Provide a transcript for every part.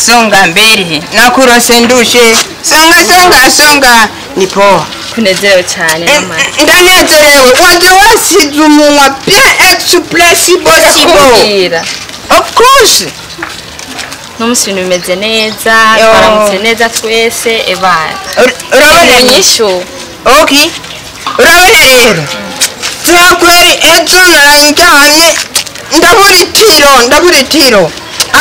songa mbere nakurose ndushe songa ni poa kunezerewe cyane mama ndanezerewe waje wasize umunwa bien expressible of course n'umunsi bimeze neza twaramutse neza twese ebana urabona nyisho okay urabona rero twakweri ejo narangijyanye ndabura itiro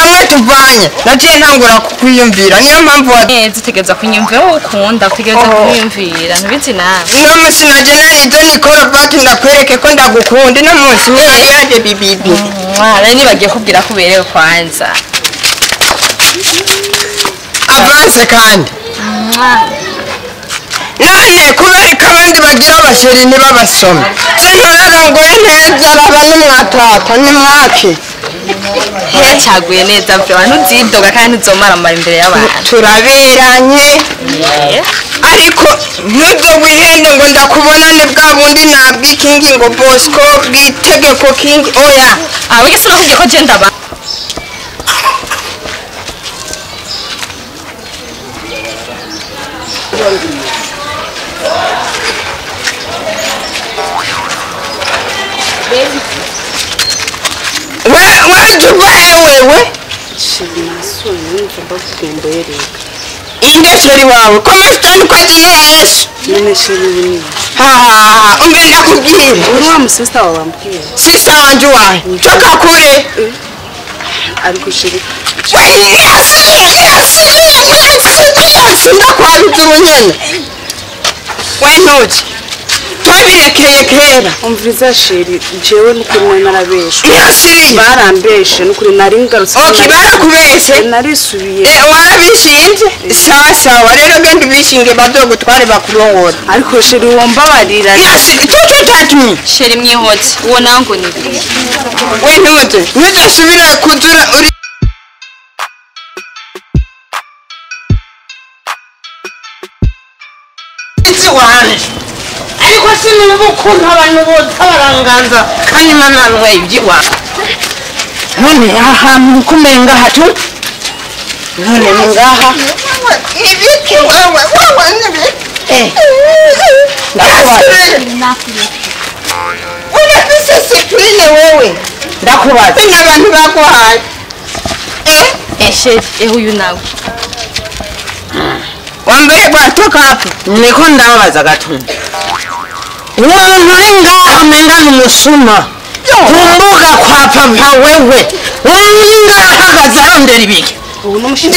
amwe tuvanye naciye ntangura kukwiyumvira niyo mpamvu utegereza kunyumvira wowe ukunda utegereza kunyumvira ntubizi nawe uno munsi naje narize nikorobati ndakwereke ko ndagukunda uno munsi yaje bibibi mwana nibagiye kubwira ko uberewe kwanza avance kandi none kubereka abandi bagira abasheri ntibabasome se ntararongoye neza araba n'umwatata ni mwake cyaguye neza byo abantu uzidoga kandi ntuzomaramara imbere y'abantu turaberanye ariko ntuzo wihende ngo ndakubonane bwa bundi nabwikingi ngo Bosco bwitegeko kingi oya abagese nakubwiye ko genda ba wewe inde sheri wawe koma sitani kwa jina ya Yesu nene sheri umbe ndakubwira uri wa musista wawe wambwira sista wanje wawe toka kure ariko sheri Yesu ndakwabiza ubunyene we ntuki twabirekeye kera umviriza sheri jewe n'ukuri narabeshe yasiri barambeshe n'ukuri nari ngarutse okay barakubeshe narisubiye warabishinze sawa rero genda ubishinge bazogutware bakurongora ariko sheri wombabarira cyo tatumi sheri mwihotse uwo nango ni we ntuze ntuzasubire kuzura uri wane ariko sinumva ukuntu abantu bose baranganza kandi mananwa ibyiwa none ahantu kumenga hatu none ngaha ibiki wewe unafise siprine wewe ndakubaza n'abantu bakuhaye sheri uyu nawe wambere bwatoka hapo niko ndababaza gatumba umuntu uri ngaha umenga n'umusuma kumbuga kwa papa wewe uri ngaha ahagaze arondera ibiki ubu n'umusheri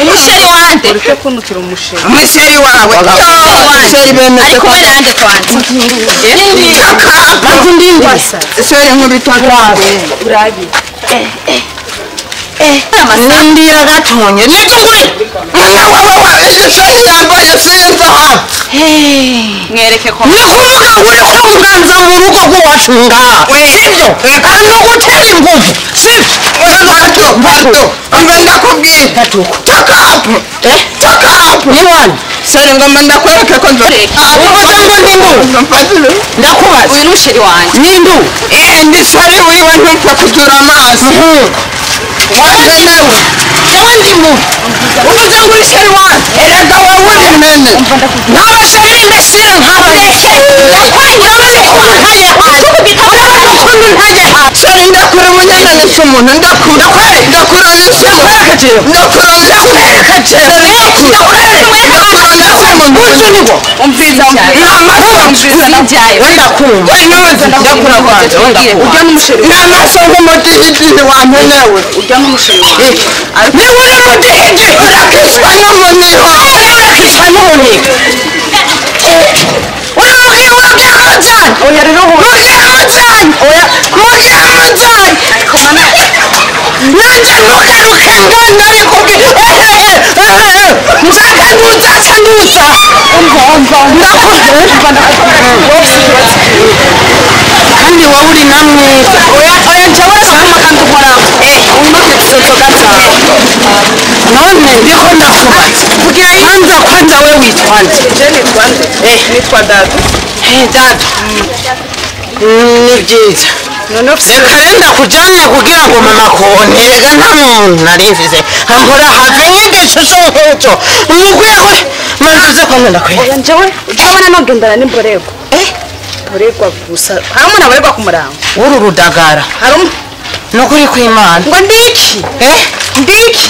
umusheri wande ureke kunukira umusheri umusheri wawe umusheri bemeze ko nande kwanza ndindi sheri nkubitwakawe urabi nindira gatonye nigugure sheri yambaye sinza mwereke ko nikuvuga uri kuganza mu rugo rw'iwacu ngaha sibyo no gutera imbuvu sibyo bato mbe ndakubwira taka hapo ni wani sheri ngoma ndakwereke ko nzoreka uvuze ngo nindu ndakubaza uyu n'umusheri wanje nindu ndi sheri wiwe ntupfa kuzura amaso waje nawe ndi muntu uvuze ngo uri sheri wanjye erega wowe uri mene n'abasheri imbesire nkawe sheri ndakura umunyanisha umuntu ndakura n'amaso nk'umudihidiri wampenewe urya n'umusheri wawe niba uri mudihidi urakishwa n'umuniho urakishwa n'umuniho mugiramo cyane oya rero mugiramo cyane nanjye ntugaruke ngana ariko nzaka ntuzaca ntuza kandi wowe uri na mwiza oya njyewe sama kandi uhoraho unoke tusozoga zawe none ndiko ndakubaza kwanza we witwa nde je nitwa nde nitwa dadu dadu ni byiza none ufise reka renda kujane kugira ngo mama konti rega nta muntu nari mfise ampora have nyigisho nk'icyo umugweho manzuze ko ndakwiye oya njewe utabona nogendana n'imborego borerwa gusa hari umuntu aborerwa ku murango uru rudagara hari nukuri kw'Imana ngo ndiki ndiki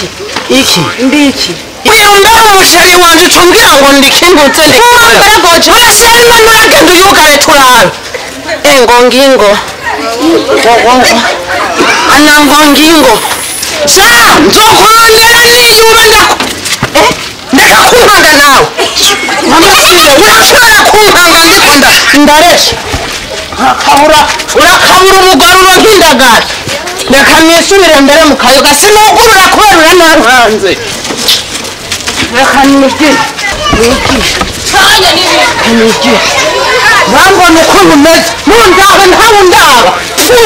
iki ndiki Mbe umusheri wanje cumbwira ngo ndikingutse baragoje urasheri none uragenda uyugare turabe ngo ngingo ana ngo ngingo sha nzokurondera niyuba ndakakunkanga nawe urashobora kunkanga ndikunda ndaresha urakabura umugore uronka indagara reka nisubire mbere mu kayoga sinugurura kubera uranankanze reka nigishe bambona ukuntu umeze nundaba ntawe undaba fu